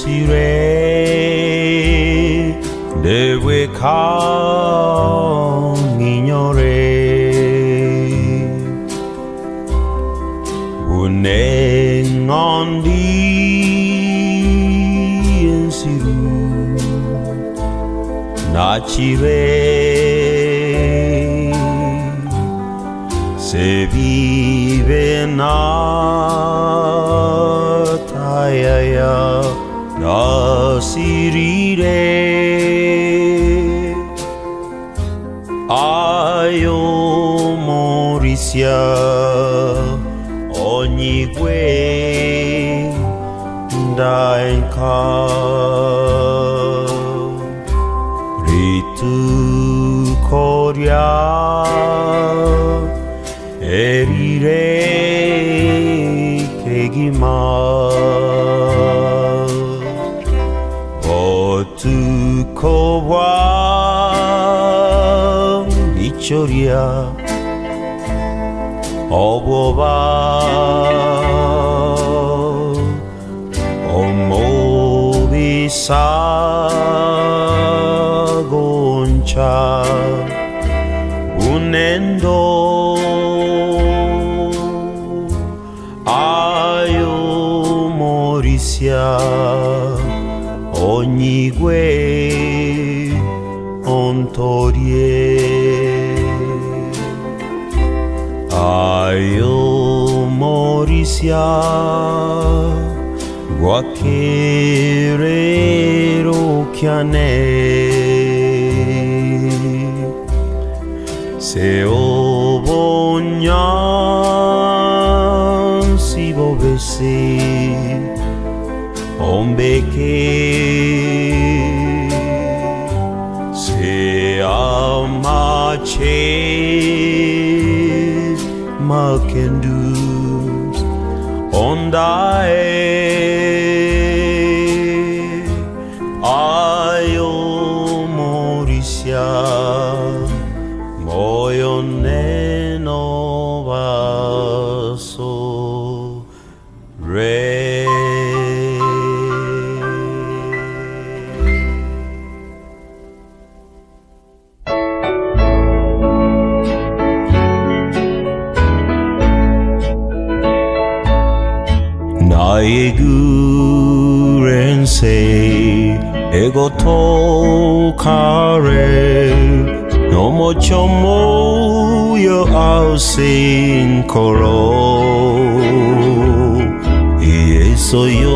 sire deve caminare unengon di insiru nacire se vive nataya nasirire ayo morisia ogni gue dainka ritu korea erire kegima otuko wa nichoria oboba omobisa goncha unendo ayo morisia ogni gue ontorie ayo morisia guacherero chiane se obognan si bovesse ombeke se amache makendus ondae ayo morisia moyoneno vaso re 나의 그랜세 에고토 카레 넘어져 모여 아우신 코로 이에서요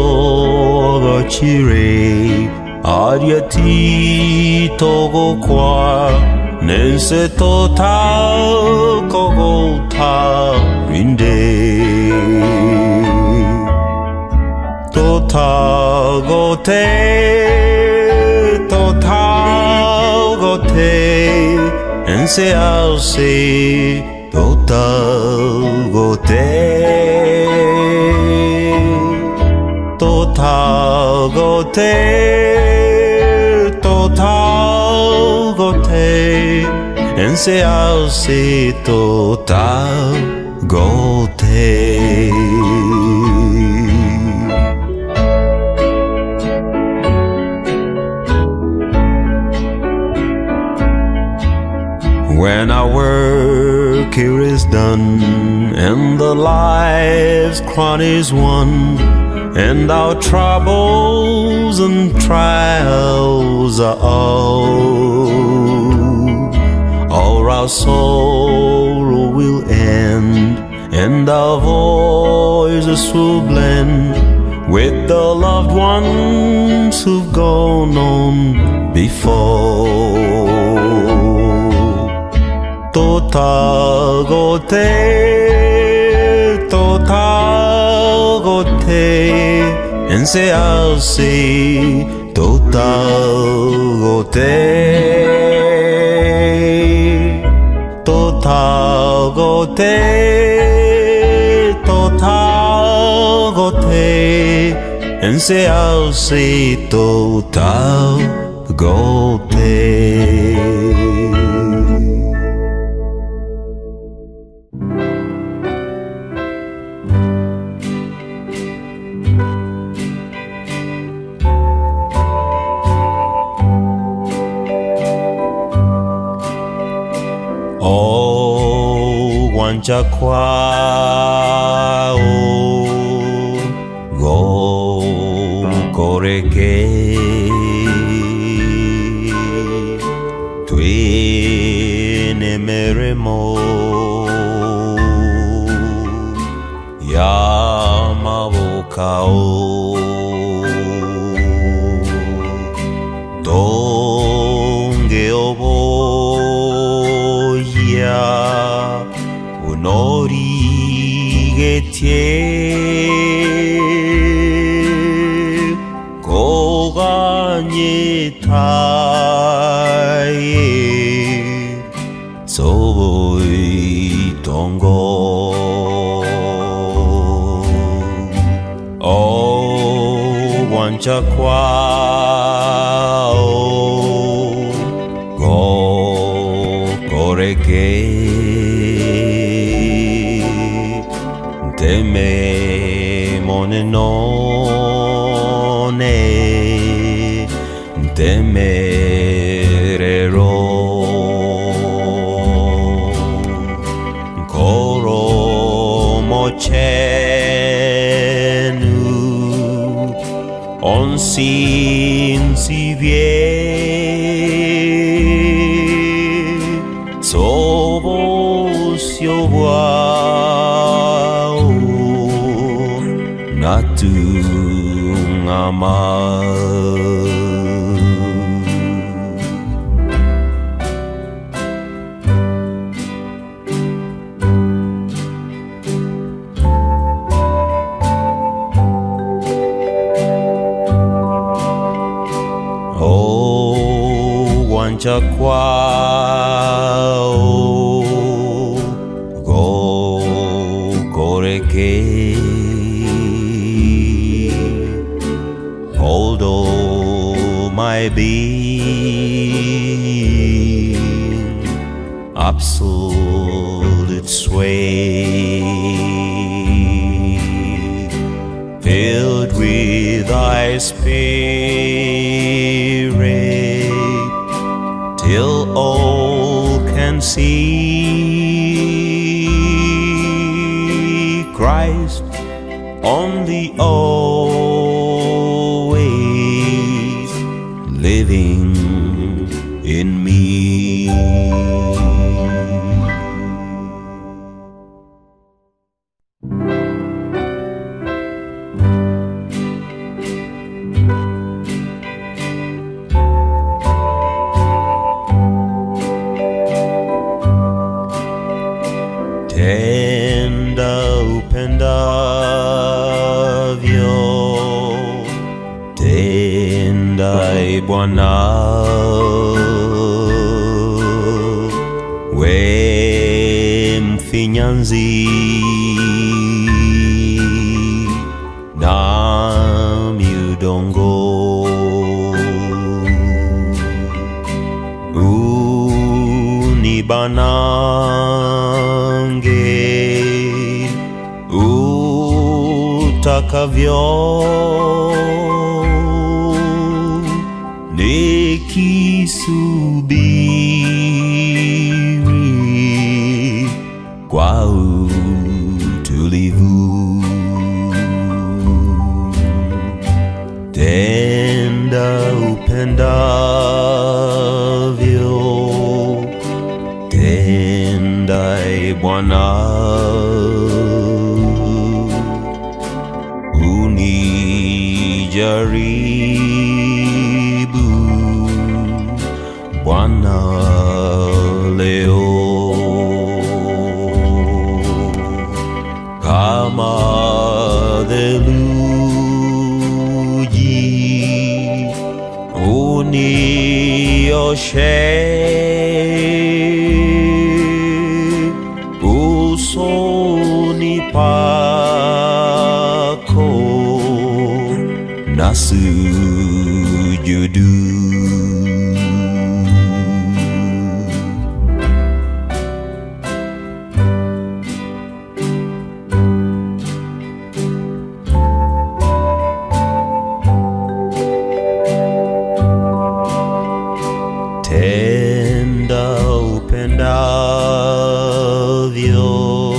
거치레 아리아티 토고과 낸세토 타고고타 린데 totagote ensearse totagote ensearse totagote When our work here is done and the life's crown is won and our troubles and trials are all our sorrow will end and our voices will blend with the loved ones who've gone on before. totagote ensearse totagote ensearse totagote wancha kwao go koreke twene meremo yamabokao donge oboya unorigetie koganyetaye soy tongo o wancha kwao go koreke teme monenone temerero koro mochenu onsin si vie sobo siobao natu ngama wancha kwao go koreke hold my being absolute sway filled with thy spirit till all can see Christ on the always living in me. Tenda upendavyo, tenda Bwana, we mfinyanzi na miudongo unibanange utakavyo nikisubiri kwa utulivu. Tenda upendavyo, tenda Bwana, unijaribu Bwana leo kama theluji, unioshe usoni pako nasujudu. Tenda upendavyo,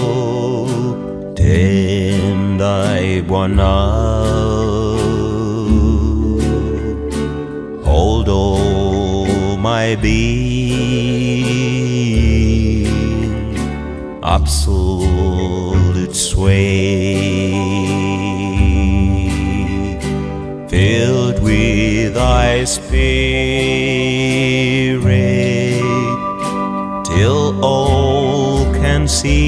my being, absolute sway, filled with thy spirit, till all can see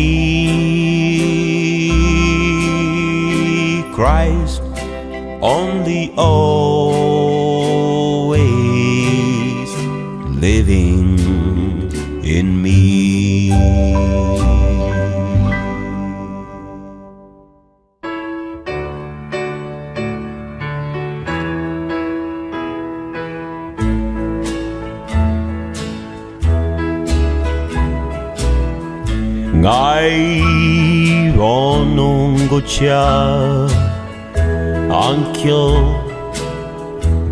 Christ only, always living in me. Ngài 원한 곳이야 anch'io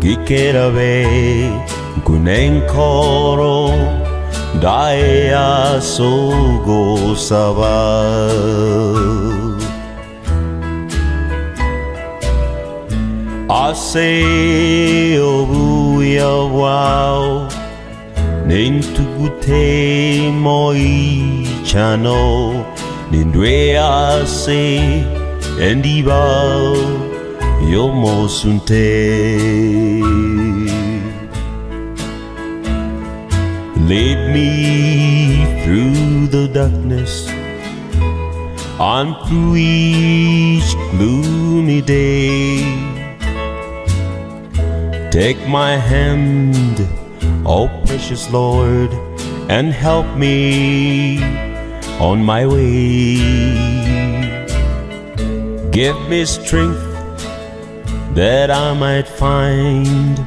chiederei kunen koro dai asogo sava ase obuya wow nentugute moi chano nindwe ase endibao yomosunte. Lead me through the darkness and through each gloomy day. Take my hand, oh precious Lord, and help me on my way. Give me strength that I might find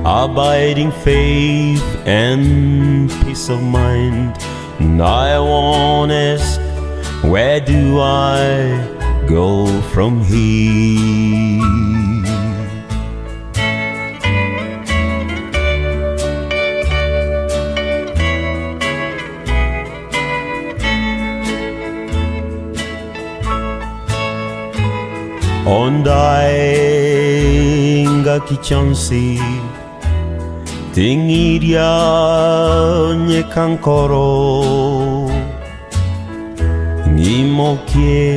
abiding faith and peace of mind. And I won't ask, where do I go from here? Ondaenga kichansi tingiria nye kankoro nimokie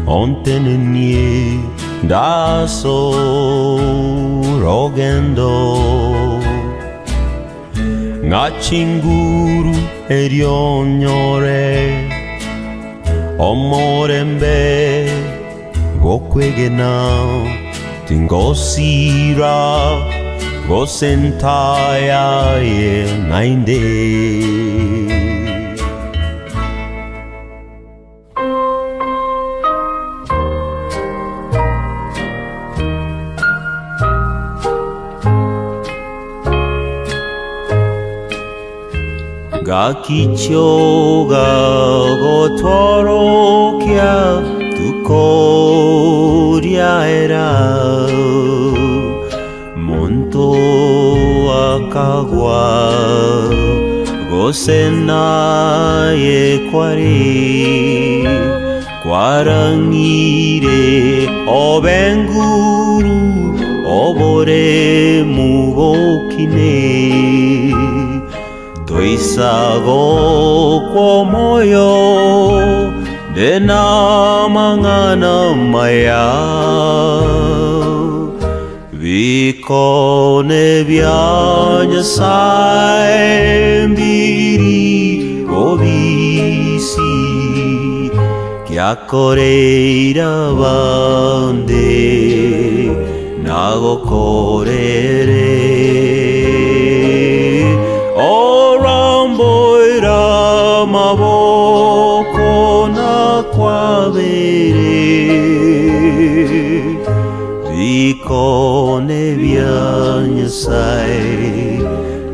ontenenie daso rogendo ngachinguru erionyore omorembe Gokwege now, Tingosira, Gosentaya, ye 9 days. Gakichoga gotorokia. Tu coria era monto akagua gosena ye kwari kwarangire obenguru obore mugokine toisago komoyo Dena mangana maya Vikone viagna saimbiri ovisi Chiaccoreira bande Nago correre Oramboira maboko Vicone viagna sai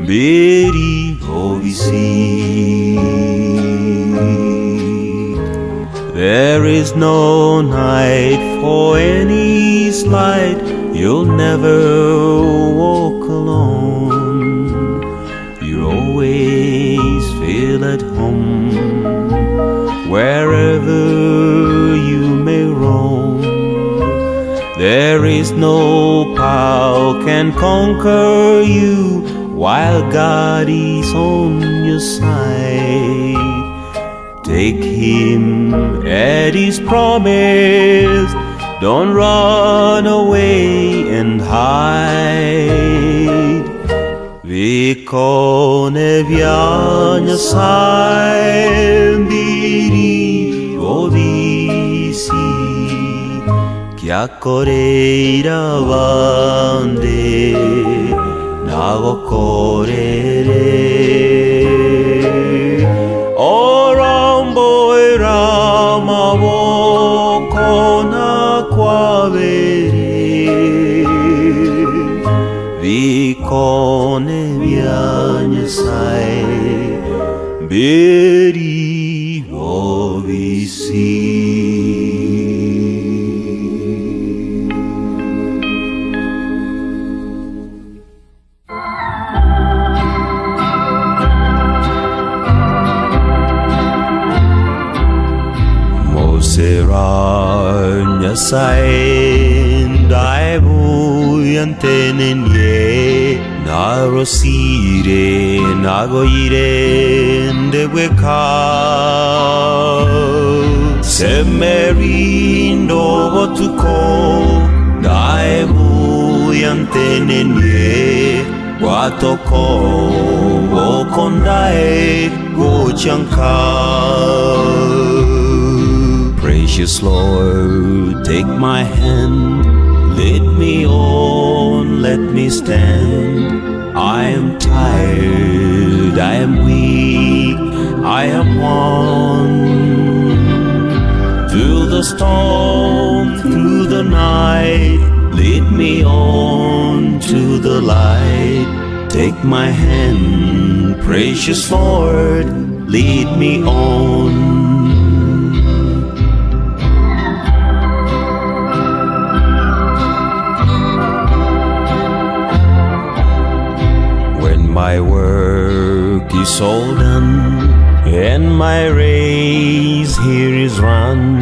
beri ovisi There is no night for any slight You'll never walk alone You always feel at home Wherever you may roam There is no power can conquer you while God is on your side. Take Him at His promise. Don't run away and hide. Vicone viagna sandiri ovisi, chiaccoreira vande nago correre. Orambo eramavo kona quavere, vicone viagna sai beri ovisi. Seranya sain dai buyanten ye narosire nagoire ndeweka semerindo botuko dai buyanten ye watoko wokondai gochanka. Precious Lord, take my hand, lead me on, let me stand. I am tired, I am weak, I am one. Through the storm, through the night, lead me on to the light. Take my hand, precious Lord, lead me on. My work is all done, and my race here is run.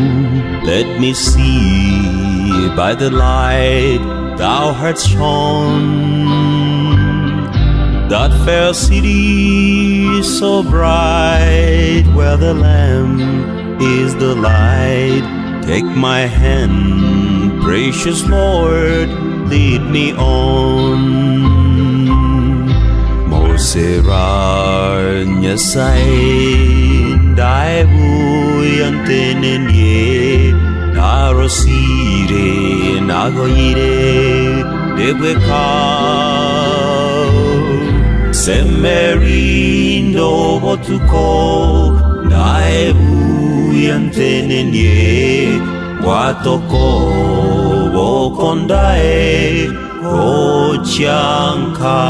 Let me see by the light thou hast shone, that fair city so bright, where the Lamb is the light. Take my hand, precious Lord, lead me on. Seranya sain dai buyanten ye narosire nagoire debeka semerindo botuko dai buyanten ye watoko bokondae gochanka.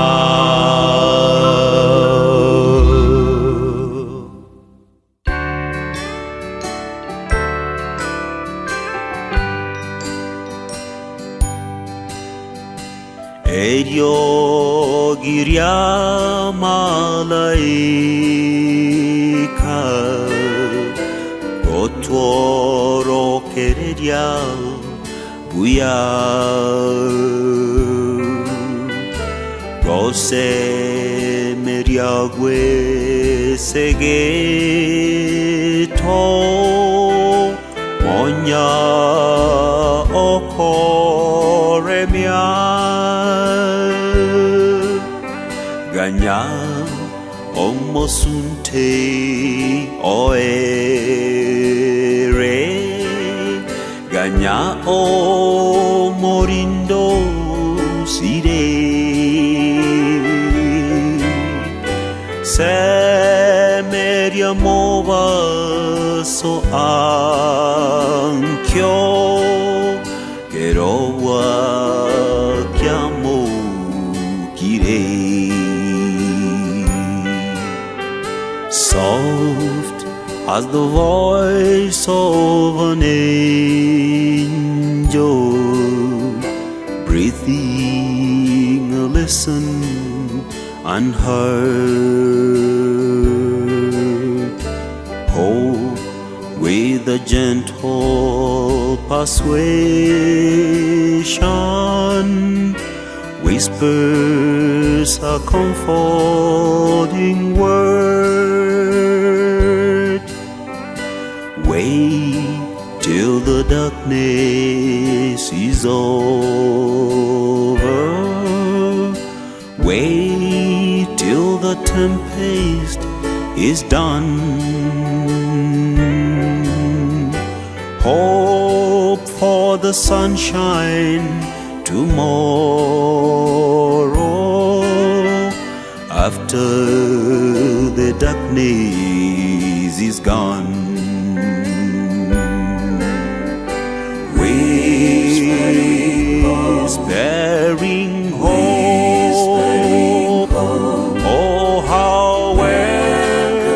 Elio giria malaika otoro quereria buia Rose meriague segeto monya okoremia ganya omosunte oere ganya o morindo sire semeria mova so anch'io kerowa chiamo kirei. Soft as the voice of an angel, breathing a lesson unheard. Hope with a gentle persuasion, whispers a comforting word. Wait till the darkness is over. Wait till the tempest is done. Hope for the sunshine tomorrow, after the darkness is gone. Whispering hope, oh how welcome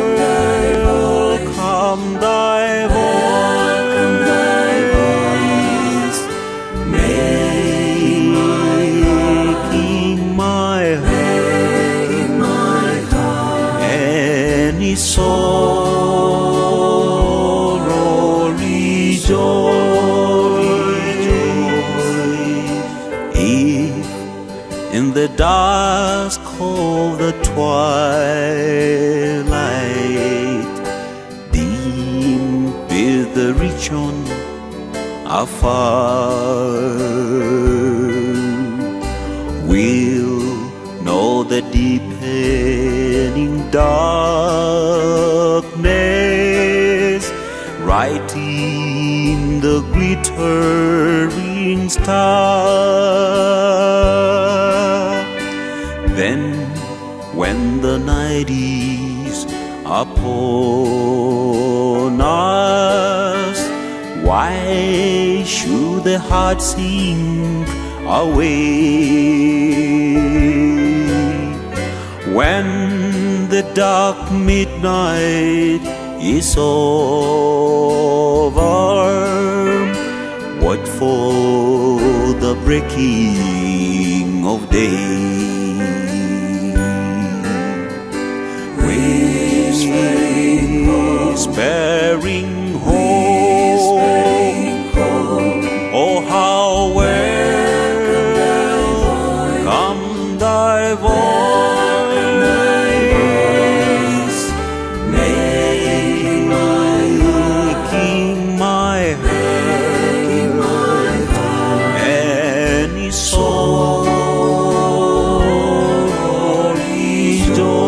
thy voice, making my heart any sorrow rejoice. In the dusk of the twilight, dim with the region afar, we'll know the deepening darkness, writing the glittering star. Then, when the night is upon us, why should the heart sink away? When the dark midnight is over, what for the breaking of day? Whispering hope, oh how welcome thy voice, making my heart any sorrow rejoice.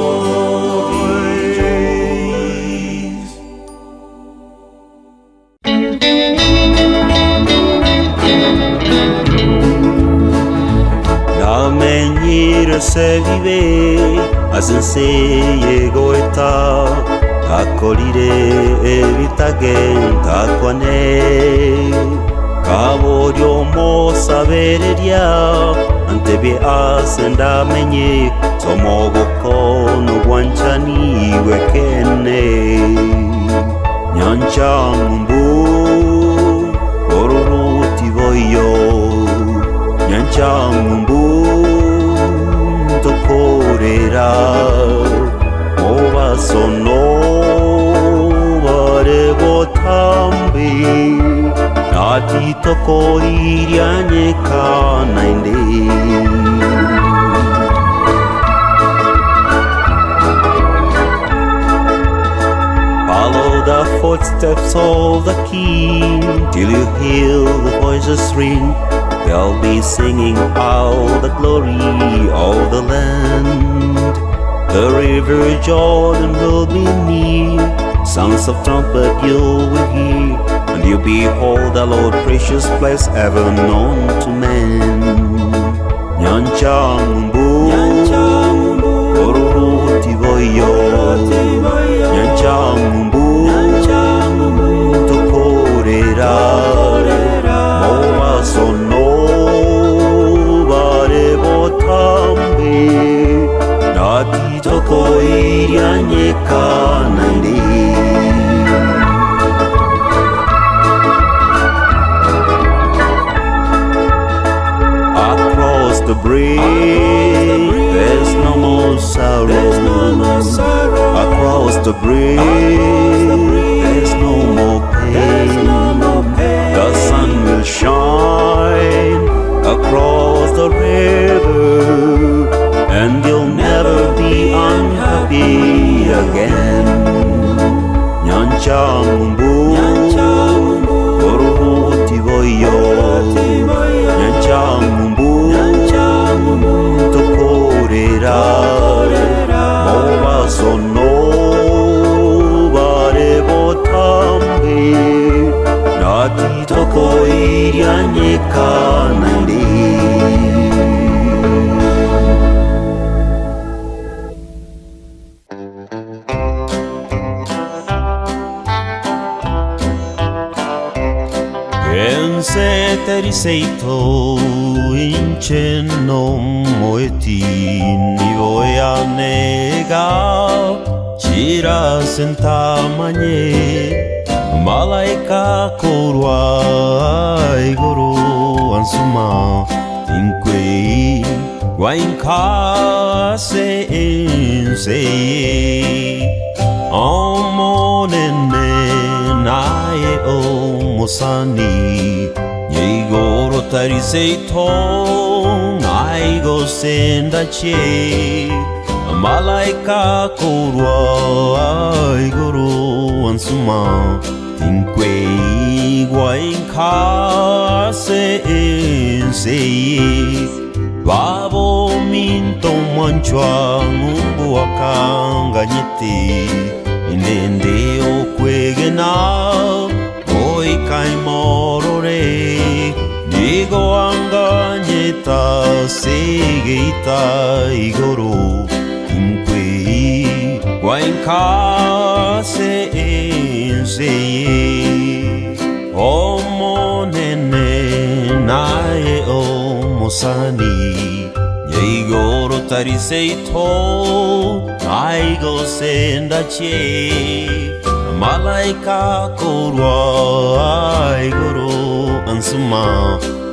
Se vive asense goeta akolire ebitagen takwane kaborio mo sabereria antebe asenda menye tomogoko no wanchani wekene nyancha mbu oruruti voyo nyancha mbu tokorera oba sono bare botambi nati toko irianye kanainde. Follow the footsteps of the king till you hear the voices ring. They'll be singing out the glory of the land. The river Jordan will be near. Sounds of trumpet you will hear, and you behold the Lord, precious place ever known to man. Nyanchambu, oruruti voyo. Nyanchambu, tokorera, moa sono. Nati toko irianye kanainde. Across the bridge, there's no more sorrow. Across the bridge, there's no more pain. The sun will shine across the forever, and you'll never be unhappy again. Nyanchamumbu, Goro ti voglio. Nyanchamumbu, tokorera, Mova sono, bare botambi, Nati toko irianyeka nandi. Seteri seito incenno moetini voia nega Chira senta manye Malaika korwa igoro ansuma Inquei guainka se insei Omonene nae omosani Yeigoro tariseito Aigo sendache Malaika korwa Aigoro ansuma Tinquei guainka se insei Babo minto manchua Ngumbu akanganyeti Inende okwegena Oi kai morore Digo anganyeta Segeita igoro Inquei Guainka se enseye Omo nene nae omosani Yeigoro tariseito Aigo sendache Malaika korwa Aigoro ansuma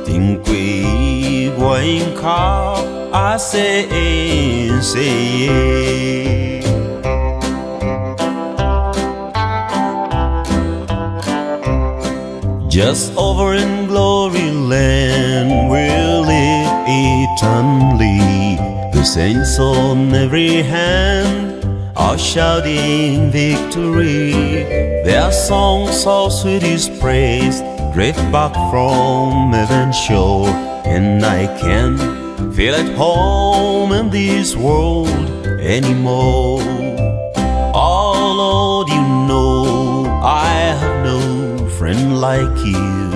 Tinquei guainka ase enseye Just over in glory land we'll live eternally The saints on every hand are shouting victory Their songs of sweetest praise drift back from heaven's shore And I can't feel at home in this world anymore Oh Lord, you know I have no friend like you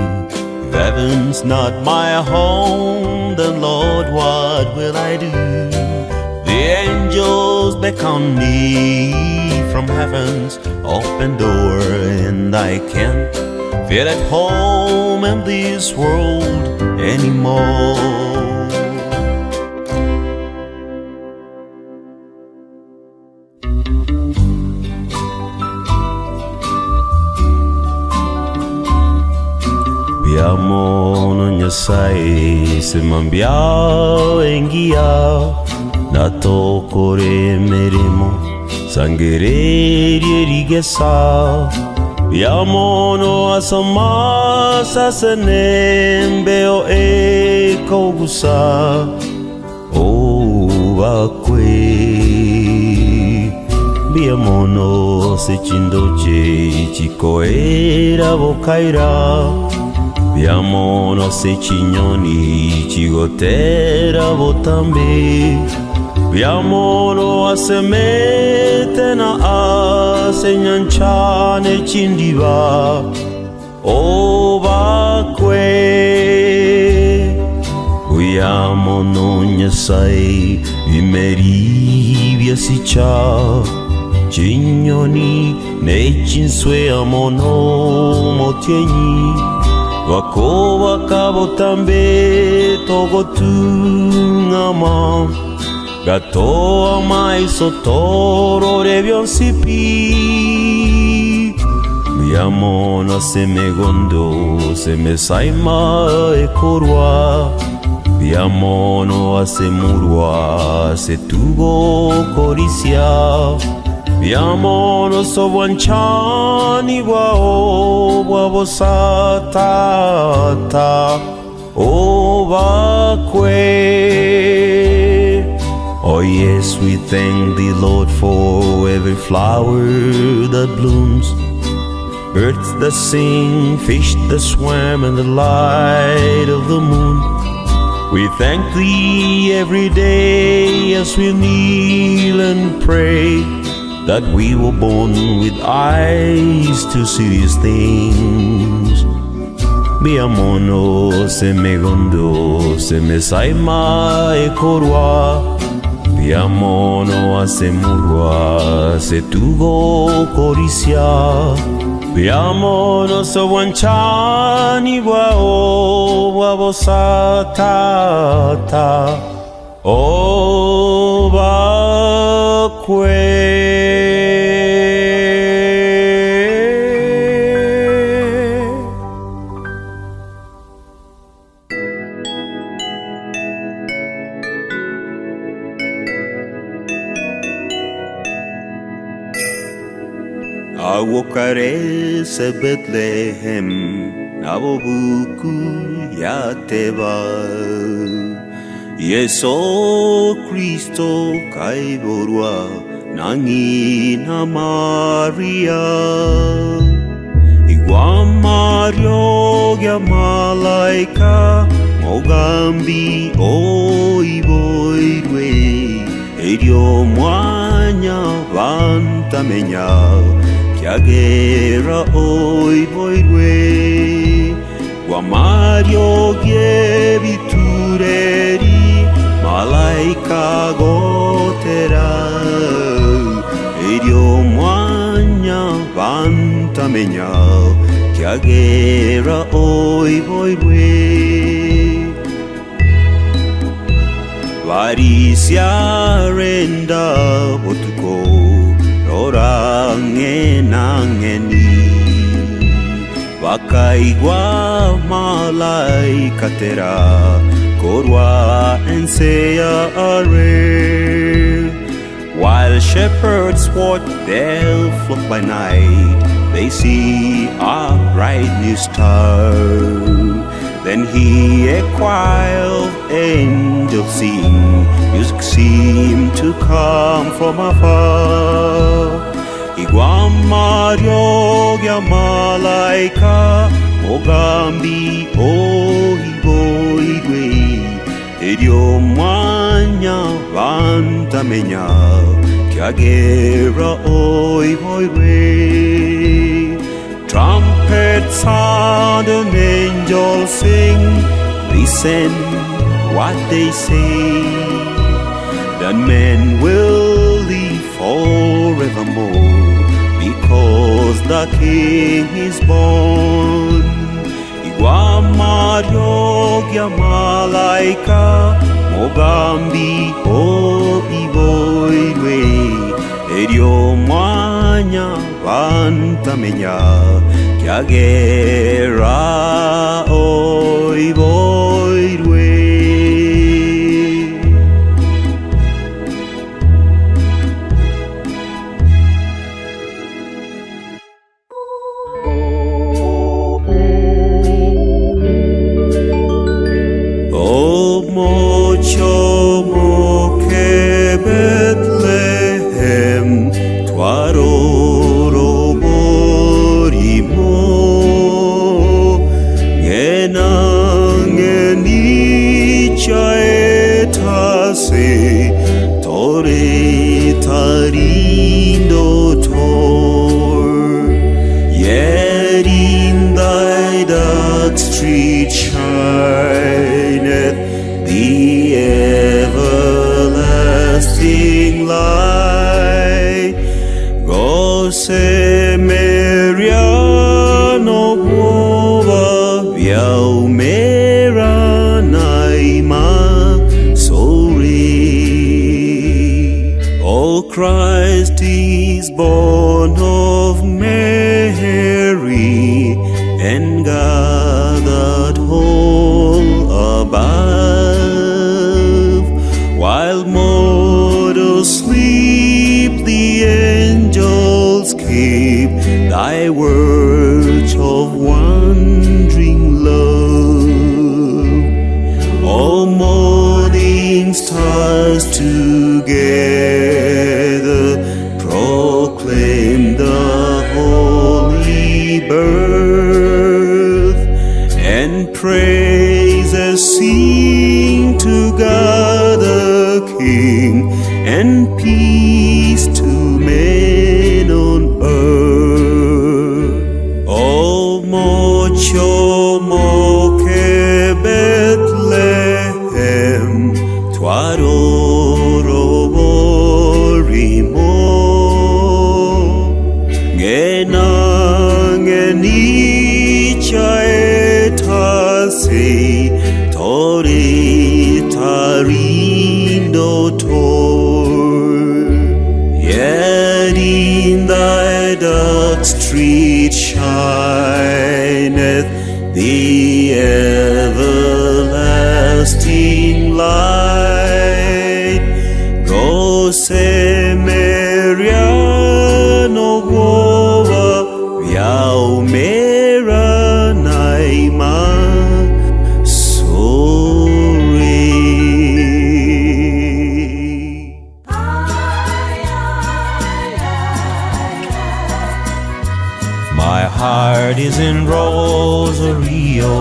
If heaven's not my home, then Lord, what will I do? The angels beckon me from heaven's open door And I can't feel at home in this world anymore Biamo Nyasaye se mambiao engia Nato kore meremo sangereri erigesa Biamo no asama sasenembe o eko gusa O bakwe Biamo no se chindoche chikoera bokaira Biamo no se chignoni chigotera botambe Biamo no asemete na asenyanchane chindiba O bakwe Biamo no Nyasaye imeri biasicha Chignoni ne chinswe amono motieni Wako wakabo tambe togotu ngama Gato amai sotoro rebion sipi Biamo no se me gondo se me saima e korwa Biamo no ase murwa se tugo korisia Biamo no so wanchani wa o wa bosata overquay. Oh yes, we thank the Lord for every flower that blooms, birds that sing, fish that swim in the light of the moon. We thank Thee every day as we kneel and pray, that we were born with eyes to see these things. Biamono se me gondo, se me saima e korwa. Biamono a se murwa, se tugo korisia. Biamono so wanchani wa o wa bosatata. O bakwe. Awokare se Bethlehem, nabobuku yateba. Yeso Kristo kaiborwa nangina Maria. Iguamario gya malaika mogambi oiboirwe. Edio mwanya vantamenya Kiagera oiboirwe. Guamario giebitureri malaika gotera. Edio mwanya vantamenya Kiagera oiboirwe. Varisia renda botuko orange nangeni. Wakaigwa malaika tera korwa ensea are. While shepherds watch their flock by night, they see a bright new star. Then hear a choir of angels sing, music seemed to come from afar. Iguamario gya malaika mogambi oiboirwe. Edio mwanya vantamenya Kiagera oiboirwe. Trumpets sound and angels sing, listen what they say, that men will live forevermore, because the King is born. Iguamario gya malaika mogambi oiboirwe. Edio mwanya vantamenya Kiagera oiboirwe. O mocho moke Bethlehem, Twaroro borimo. Genangeni chaetase, tore tarindo tor. Yet in thy dark street shineth the everlasting light. Gose meriano bova viau mera naima sori. O Christ is born of Mary and gathered whole above. While mortals sleep, the angels keep thy words of wondering love. us together proclaim the holy birth, and praises sing to God the King, and peace to men on earth. O mucho moque Bethlehem, tu adororimo, genang enicha etase, torritarindo tor. Yet in thy dark street shineth the everlasting light. Go se Mariano Goa Viau Mera Naima Sore. My heart is in Rosario,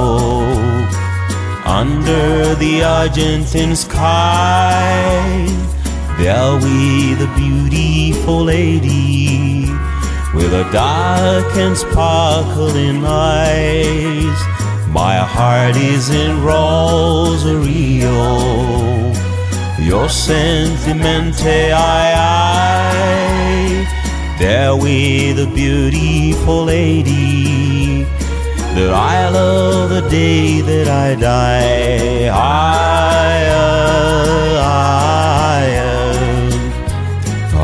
under the Argentine sky. There we the beautiful lady, with her dark and sparkling eyes. My heart is in Rosario, your sentimente ay. There with the beautiful lady, that I love the day that I die.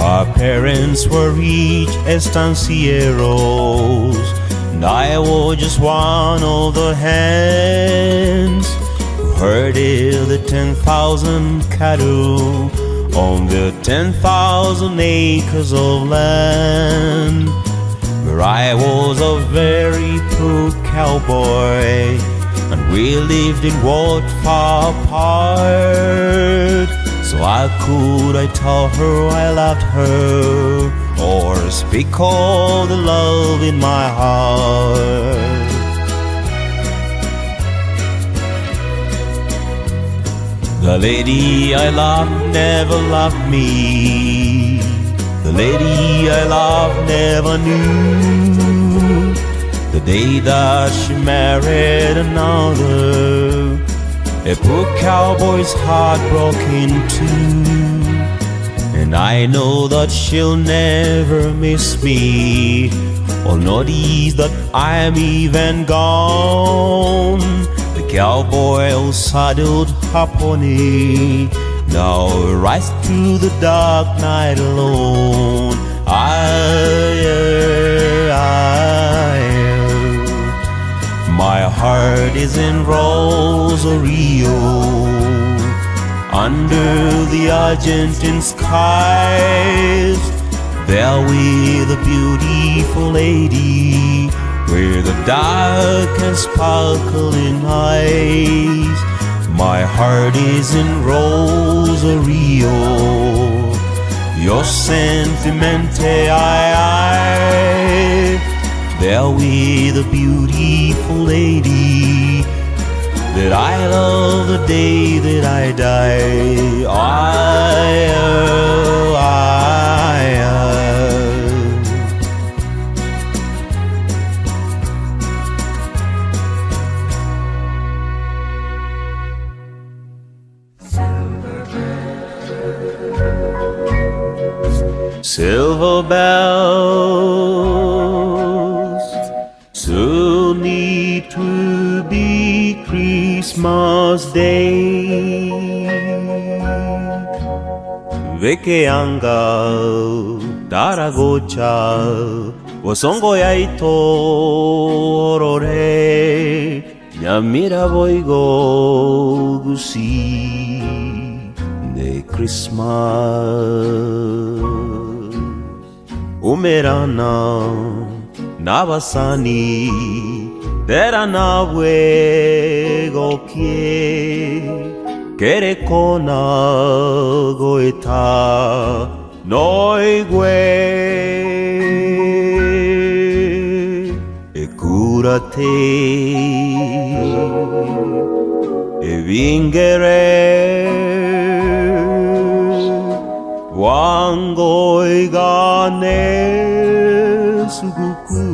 Our parents were rich estancieros, and I was just one of the hands who herded the 10,000 cattle on the 10,000 acres of land, where I was a very poor cowboy, and we lived in what far apart. So how could I tell her I loved her, or speak all the love in my heart? The lady I loved never loved me. The lady I loved never knew the day that she married another. A poor cowboy's heart broke in two, and I know that she'll never miss me, or notice that I'm even gone. The cowboy who saddled her pony now rides through the dark night alone. My heart is in Rosario, under the Argentine skies. There with a beautiful lady, with a dark and sparkling eyes. My heart is in Rosario, your sentimente ay. There with a beautiful lady, that I love the day that I die. Silver bells, soon need to be Christmas Day. Vekeanga, Daragocha, Wasongo yaito orore, Nyamira boigo gusi de Christmas. Umerana Navasani Deranawe Gokie Kere kona goeta noigue E curate E vingere Wangoi gane suguku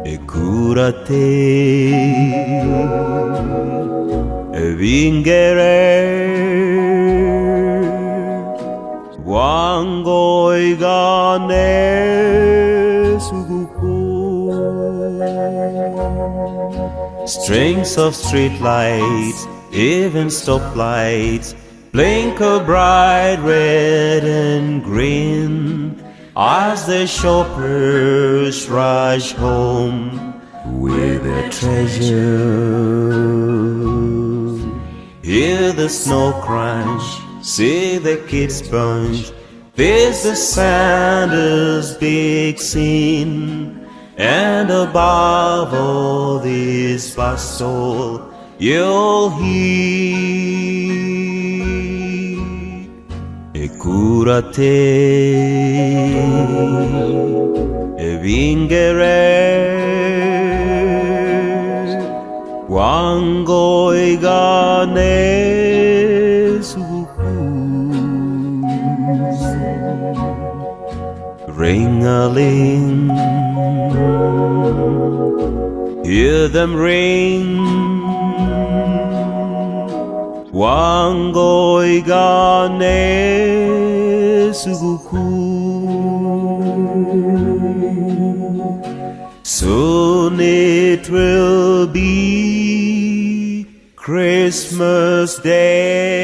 E curate E vingere Wangoi gane suguku Strings of streetlights, even stoplights, blinker bright red and green as the shoppers rush home with their treasure. Hear the snow crunch, see the kids punch. This the Santa's big scene. And above all this bustle, you'll hear E curate, e vingere Wangoi gane suguku Ring-a-ling, hear them ring Wangoi gane suguku Soon it will be Christmas Day